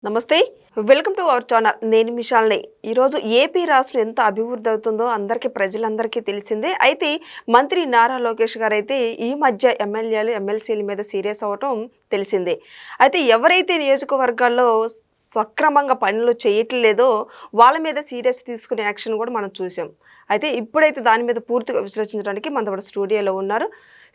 నమస్తే. Welcome to our channel. నేను మిషాల్ని. ఈరోజు ఏపీ రాష్ట్రం ఎంత అభివృద్ధి అవుతుందో ప్రజలందరికీ తెలిసిందే. అయితే మంత్రి నారా లోకేష్ గారు అయితే ఈ మధ్య ఎమ్మెల్యేలు ఎమ్మెల్సీల మీద సీరియస్ అవ్వటం తెలిసిందే. అయితే ఎవరైతే నియోజకవర్గాల్లో సక్రమంగా పనులు చేయట్లేదో వాళ్ళ మీద సీరియస్ తీసుకునే యాక్షన్ కూడా మనం చూసాం. అయితే ఇప్పుడైతే దాని మీద పూర్తిగా విశ్లేషించడానికి మన స్టూడియోలో ఉన్నారు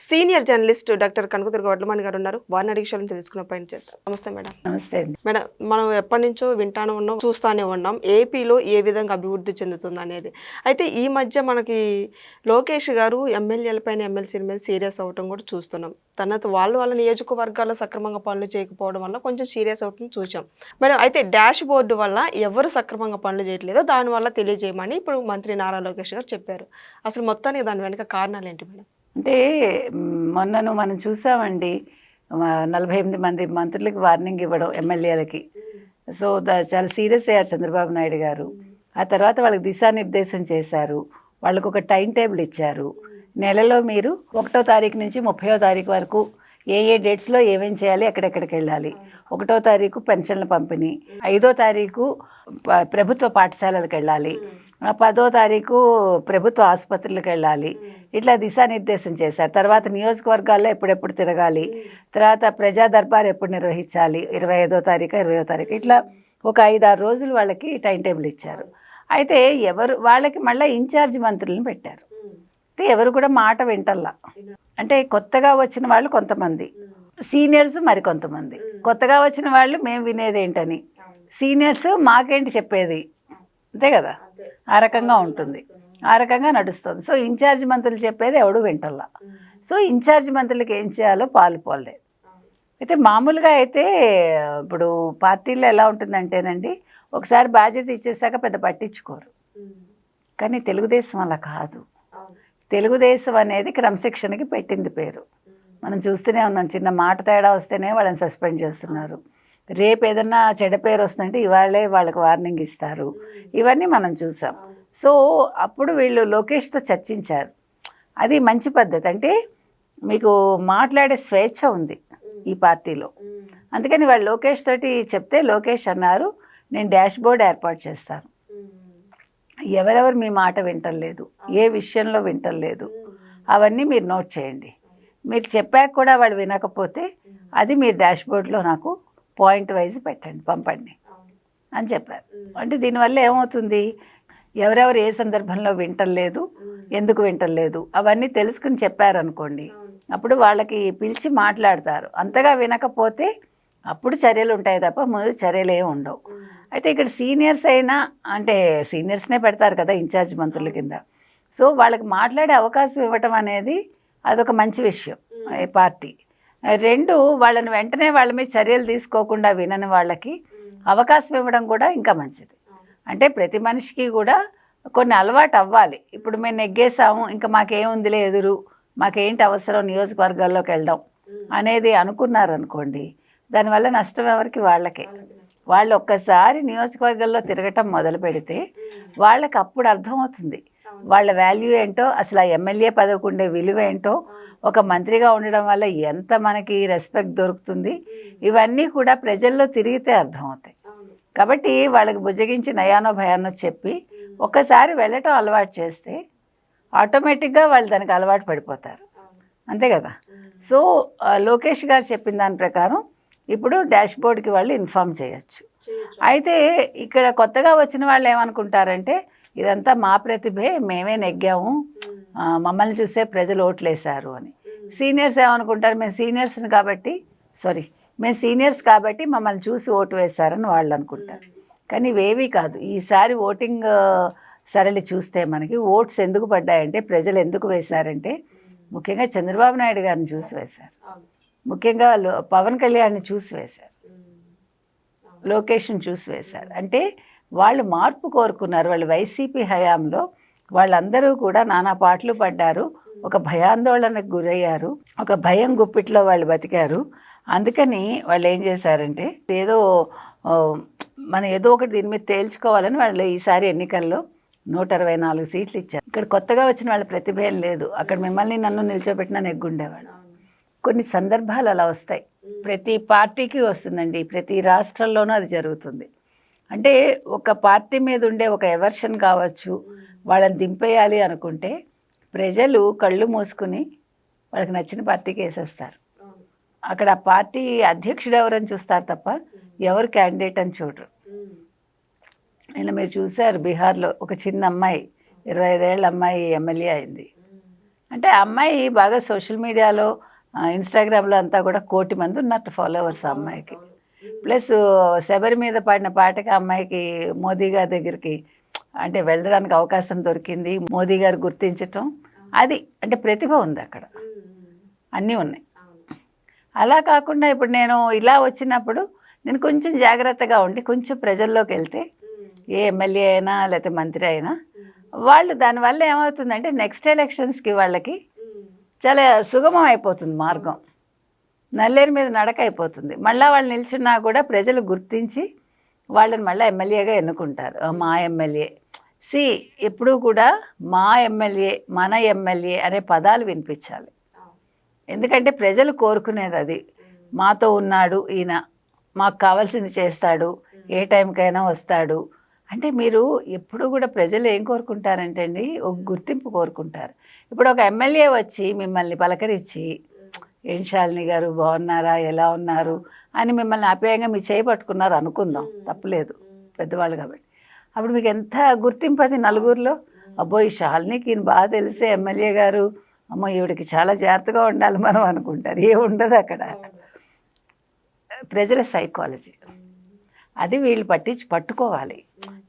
senior journalist doctor Kanakadurga Vadlamani గారు ఉన్నారు. వారిని అడిగి విషయాలను తెలుసుకునే పని చేద్దాం. నమస్తే మేడం. నమస్తే అండి. మేడం, మనం ఎప్పటి నుంచో వింటానే ఉన్నాం, చూస్తూనే ఉన్నాం ఏపీలో ఏ విధంగా అభివృద్ధి చెందుతుంది అనేది. అయితే ఈ మధ్య మనకి లోకేష్ గారు ఎమ్మెల్యేల పైన ఎమ్మెల్సీల మీద సీరియస్ అవ్వటం కూడా చూస్తున్నాం. తర్వాత వాళ్ళ నియోజకవర్గాల్లో సక్రమంగా పనులు చేయకపోవడం వల్ల కొంచెం సీరియస్ అవుతుంది చూసాం మేడం. అయితే డాష్ బోర్డు వల్ల ఎవరు సక్రమంగా పనులు చేయట్లేదో దానివల్ల తెలియజేయమని ఇప్పుడు మంత్రి నారా లోకేష్ గారు చెప్పారు. అసలు మొత్తానికి దాని వెనక కారణాలు ఏంటి మేడం? అంటే మొన్నను మనం చూసామండి, 48 మంది మంత్రులకి వార్నింగ్ ఇవ్వడం ఎమ్మెల్యేలకి. సో చాలా సీరియస్ అయ్యారు చంద్రబాబు నాయుడు గారు. ఆ తర్వాత వాళ్ళకి దిశానిర్దేశం చేశారు, వాళ్ళకు ఒక టైం టేబుల్ ఇచ్చారు. నెలలో మీరు 1వ తారీఖు నుంచి 30వ తారీఖు వరకు ఏ డేట్స్లో ఏమేం చేయాలి, ఎక్కడెక్కడికి వెళ్ళాలి. 1వ తారీఖు పెన్షన్ల పంపిణీ, 5వ తారీఖు ప్రభుత్వ పాఠశాలలకు వెళ్ళాలి, 10వ తారీఖు ప్రభుత్వ ఆసుపత్రులకు వెళ్ళాలి. ఇట్లా దిశానిర్దేశం చేశారు. తర్వాత నియోజకవర్గాల్లో ఎప్పుడెప్పుడు తిరగాలి, తర్వాత ప్రజా దర్బార్ ఎప్పుడు నిర్వహించాలి, 25వ తారీఖు 20వ తారీఖు, ఇట్లా ఒక 5-6 రోజులు వాళ్ళకి టైం టేబుల్ ఇచ్చారు. అయితే వాళ్ళకి మళ్ళీ ఇన్ఛార్జ్ మంత్రులను పెట్టారు. అయితే ఎవరు కూడా మాట వింటల్లా. అంటే కొత్తగా వచ్చిన వాళ్ళు కొంతమంది, సీనియర్స్ మరి కొంతమంది. కొత్తగా వచ్చిన వాళ్ళు మేము వినేది ఏంటని, సీనియర్స్ మాకేంటి చెప్పేది, అంతే కదా, ఆ రకంగా ఉంటుంది, ఆ రకంగా నడుస్తుంది. సో ఇన్ఛార్జ్ మంత్రులు చెప్పేది ఎవడు వింటల్లా. సో ఇన్ఛార్జ్ మంత్రులకి ఏం చేయాలో పాలుపోలేదు. అయితే మామూలుగా అయితే ఇప్పుడు పార్టీలో ఎలా ఉంటుందంటేనండి, ఒకసారి బాధ్యత ఇచ్చేసాక పెద్ద పట్టించుకోరు. కానీ తెలుగుదేశం అలా కాదు. తెలుగుదేశం అనేది క్రమశిక్షణకి పెట్టింది పేరు. మనం చూస్తూనే ఉన్నాం, చిన్న మాట తేడా వస్తేనే వాళ్ళని సస్పెండ్ చేస్తున్నారు. రేపు ఏదన్నా చెడ్డ పేరు వస్తుందంటే ఇవాళే వాళ్ళకి వార్నింగ్ ఇస్తారు. ఇవన్నీ మనం చూసాం. సో అప్పుడు వీళ్ళు లోకేష్తో చర్చించారు. అది మంచి పద్ధతి. అంటే మీకు మాట్లాడే స్వేచ్ఛ ఉంది ఈ పార్టీలో. అందుకని వాళ్ళు లోకేష్ తోటి చెప్తే లోకేష్ అన్నారు, నేను డాష్ బోర్డ్ ఏర్పాటు చేస్తాను, ఎవరెవరు మీ మాట వింటలేదు, ఏ విషయంలో వింటలేదు, అవన్నీ మీరు నోట్ చేయండి. మీరు చెప్పాక కూడా వాళ్ళు వినకపోతే అది మీరు డాష్ బోర్డ్లో నాకు పాయింట్ వైజ్ పెట్టండి, పంపండి అని చెప్పారు. అంటే దీనివల్ల ఏమవుతుంది, ఎవరెవరు ఏ సందర్భంలో వింటలేదు, ఎందుకు వింటలేదు, అవన్నీ తెలుసుకుని చెప్పారనుకోండి, అప్పుడు వాళ్ళకి పిలిచి మాట్లాడతారు. అంతగా వినకపోతే అప్పుడు చర్యలు ఉంటాయి తప్ప ముందు చర్యలు ఏమి ఉండవు. అయితే ఇక్కడ సీనియర్స్ అయినా, అంటే సీనియర్స్నే పెడతారు కదా ఇన్ఛార్జ్ మంత్రుల కింద. సో వాళ్ళకి మాట్లాడే అవకాశం ఇవ్వటం అనేది అదొక మంచి విషయం ఈ పార్టీ. 2, వాళ్ళని వెంటనే వాళ్ళ మీద చర్యలు తీసుకోకుండా వినని వాళ్ళకి అవకాశం ఇవ్వడం కూడా ఇంకా మంచిది. అంటే ప్రతి మనిషికి కూడా కొన్ని అలవాటు అవ్వాలి. ఇప్పుడు మేము నెగ్గేసాము, ఇంకా మాకేముందిలే ఎదురు, మాకేంటి అవసరం నియోజకవర్గాల్లోకి వెళ్ళడం అనేది అనుకున్నారనుకోండి, దానివల్ల నష్టం ఎవరికి, వాళ్ళకే. వాళ్ళు ఒక్కసారి నియోజకవర్గాల్లో తిరగటం మొదలు పెడితే వాళ్ళకి అప్పుడు అర్థమవుతుంది వాళ్ళ వాల్యూ ఏంటో, అసలు ఆ ఎమ్మెల్యే పదవికి ఉండే విలువ ఏంటో, ఒక మంత్రిగా ఉండడం వల్ల ఎంత మనకి రెస్పెక్ట్ దొరుకుతుంది, ఇవన్నీ కూడా ప్రజల్లో తిరిగితే అర్థమవుతాయి. కాబట్టి వాళ్ళకి బుజ్జగించి నయానో భయానో చెప్పి ఒక్కసారి వెళ్ళటం అలవాటు చేస్తే ఆటోమేటిక్గా వాళ్ళు దానికి అలవాటు పడిపోతారు, అంతే కదా. సో లోకేష్ గారు చెప్పిన దాని ప్రకారం ఇప్పుడు డాష్ బోర్డ్కి వాళ్ళు ఇన్ఫామ్ చేయొచ్చు. అయితే ఇక్కడ కొత్తగా వచ్చిన వాళ్ళు ఏమనుకుంటారంటే, ఇదంతా మా ప్రతిభే, మేమే నెగ్గాము, మమ్మల్ని చూసే ప్రజలు ఓట్లేశారు అని. సీనియర్స్ ఏమనుకుంటారు, మేము సీనియర్స్ కాబట్టి మమ్మల్ని చూసి ఓటు వేశారని వాళ్ళు అనుకుంటారు. కానీ ఇవేవీ కాదు. ఈసారి ఓటింగ్ సరళి చూస్తే మనకి ఓట్స్ ఎందుకు పడ్డాయంటే, ప్రజలు ఎందుకు వేశారంటే ముఖ్యంగా చంద్రబాబు నాయుడు గారిని చూసి వేశారు, ముఖ్యంగా పవన్ కళ్యాణ్ని చూసి వేశారు, లోకేష్ని చూసి వేశారు. అంటే వాళ్ళు మార్పు కోరుకున్నారు. వాళ్ళు వైసీపీ హయాంలో వాళ్ళందరూ కూడా నానా పాటలు పడ్డారు, ఒక భయాందోళనకు గురయ్యారు, ఒక భయం గుప్పిట్లో వాళ్ళు బతికారు. అందుకని వాళ్ళు ఏం చేశారంటే, ఏదో ఒకటి దీని మీద తేల్చుకోవాలని వాళ్ళు ఈసారి ఎన్నికల్లో 124 సీట్లు ఇచ్చారు. ఇక్కడ కొత్తగా వచ్చిన వాళ్ళ ప్రతిభ ఏం లేదు. అక్కడ మిమ్మల్ని నన్ను నిల్చోబెట్టినా నెగ్గుండేవాళ్ళు. కొన్ని సందర్భాలు అలా వస్తాయి. ప్రతి పార్టీకి వస్తుందండి, ప్రతి రాష్ట్రంలోనూ అది జరుగుతుంది. అంటే ఒక పార్టీ మీద ఉండే ఒక ఎవర్షన్ కావచ్చు, వాళ్ళని దింపేయాలి అనుకుంటే ప్రజలు కళ్ళు మూసుకుని వాళ్ళకి నచ్చిన పార్టీకి వేసేస్తారు. అక్కడ ఆ పార్టీ అధ్యక్షుడు ఎవరని చూస్తారు తప్ప ఎవరు క్యాండిడేట్ అని చూడరు. నిన్న మీరు చూశారు బీహార్లో ఒక చిన్న అమ్మాయి, 25 ఏళ్ళ అమ్మాయి ఎమ్మెల్యే అయింది. అంటే ఆ అమ్మాయి బాగా సోషల్ మీడియాలో ఇన్స్టాగ్రామ్లో అంతా కూడా 1 కోటి మంది ఉన్నట్టు ఫాలోవర్స్ ఆ అమ్మాయికి. ప్లస్ శబరి మీద పాడిన పాటకి ఆ అమ్మాయికి మోదీ గారి దగ్గరికి అంటే వెళ్ళడానికి అవకాశం దొరికింది. మోదీ గారు గుర్తించటం, అది అంటే ప్రతిభ ఉంది అక్కడ, అన్నీ ఉన్నాయి. అలా కాకుండా ఇప్పుడు నేను ఇలా వచ్చినప్పుడు నేను కొంచెం జాగ్రత్తగా ఉండి కొంచెం ప్రజల్లోకి వెళ్తే ఏ ఎమ్మెల్యే అయినా లేకపోతే మంత్రి అయినా వాళ్ళు దానివల్ల ఏమవుతుందంటే నెక్స్ట్ ఎలక్షన్స్కి వాళ్ళకి చాలా సుగమం అయిపోతుంది మార్గం, నల్లేరు మీద నడక అయిపోతుంది. మళ్ళీ వాళ్ళు నిల్చున్నా కూడా ప్రజలు గుర్తించి వాళ్ళని మళ్ళీ ఎమ్మెల్యేగా ఎన్నుకుంటారు. మా ఎమ్మెల్యే ఎప్పుడూ కూడా మా ఎమ్మెల్యే, మన ఎమ్మెల్యే అనే పదాలు వినిపించాలి. ఎందుకంటే ప్రజలు కోరుకునేది అది. మాతో ఉన్నాడు ఈయన, మాకు కావాల్సింది చేస్తాడు, ఏ టైంకైనా వస్తాడు అంటే మీరు ఎప్పుడు కూడా ప్రజలు ఏం కోరుకుంటారంటే అండి, ఒక గుర్తింపు కోరుకుంటారు. ఇప్పుడు ఒక ఎమ్మెల్యే వచ్చి మిమ్మల్ని పలకరించి ఏం శాలిని గారు బాగున్నారా, ఎలా ఉన్నారు అని మిమ్మల్ని ఆప్యాయంగా మీ చేయి పట్టుకున్నారు అనుకుందాం, తప్పులేదు పెద్దవాళ్ళు కాబట్టి. అప్పుడు మీకు ఎంత గుర్తింపు అది నలుగురిలో. అబ్బో ఈ శాలినికి ఈయన బాగా తెలిసే ఎమ్మెల్యే గారు, అమ్మో ఈవిడికి చాలా జాగ్రత్తగా ఉండాలి మనం అనుకుంటారు. ఏముండదు అక్కడ. ప్రజల సైకాలజీ అది వీళ్ళు పట్టుకోవాలి.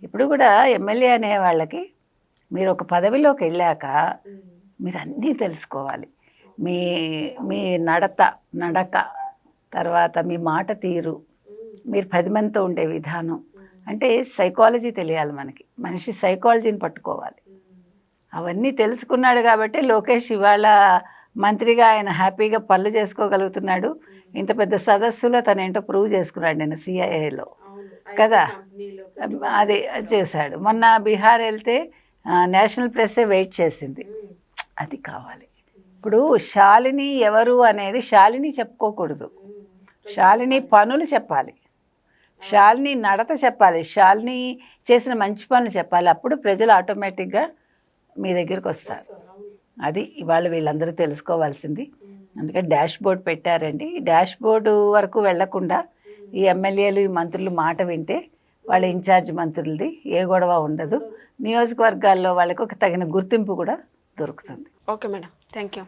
ఇప్పుడు కూడా ఎమ్మెల్యే అనే వాళ్ళకి మీరు ఒక పదవిలోకి వెళ్ళాక మీరు అన్నీ తెలుసుకోవాలి. మీ నడక, తర్వాత మీ మాట తీరు, మీరు 10 మందితో ఉండే విధానం, అంటే సైకాలజీ తెలియాలి మనకి. మనిషి సైకాలజీని పట్టుకోవాలి. అవన్నీ తెలుసుకున్నాడు కాబట్టి లోకేష్ ఇవాళ మంత్రిగా ఆయన హ్యాపీగా పనులు చేసుకోగలుగుతున్నాడు. ఇంత పెద్ద సదస్సులో తను ఏంటో ప్రూవ్ చేసుకున్నాడు నేను సిఐఏలో కదా, అది చేశాడు. మొన్న బీహార్ వెళ్తే నేషనల్ ప్రెస్సే వెయిట్ చేసింది. అది కావాలి. ఇప్పుడు శాలిని ఎవరు అనేది శాలిని చెప్పుకోకూడదు, శాలిని పనులు చెప్పాలి, శాలిని నడత చెప్పాలి, శాలిని చేసిన మంచి పనులు చెప్పాలి. అప్పుడు ప్రజలు ఆటోమేటిక్గా మీ దగ్గరికి వస్తారు. అది ఇవాళ వీళ్ళందరూ తెలుసుకోవాల్సింది. అందుకని డాష్ బోర్డ్ పెట్టారండి. ఈ డాష్ బోర్డు వరకు వెళ్లకుండా ఈ ఎమ్మెల్యేలు, ఈ మంత్రులు మాట వింటే వాళ్ళ ఇన్ఛార్జ్ మంత్రులది ఏ గొడవ ఉండదు. నియోజకవర్గాల్లో వాళ్ళకి ఒక తగిన గుర్తింపు కూడా దొరుకుతుంది. Okay madam, thank you.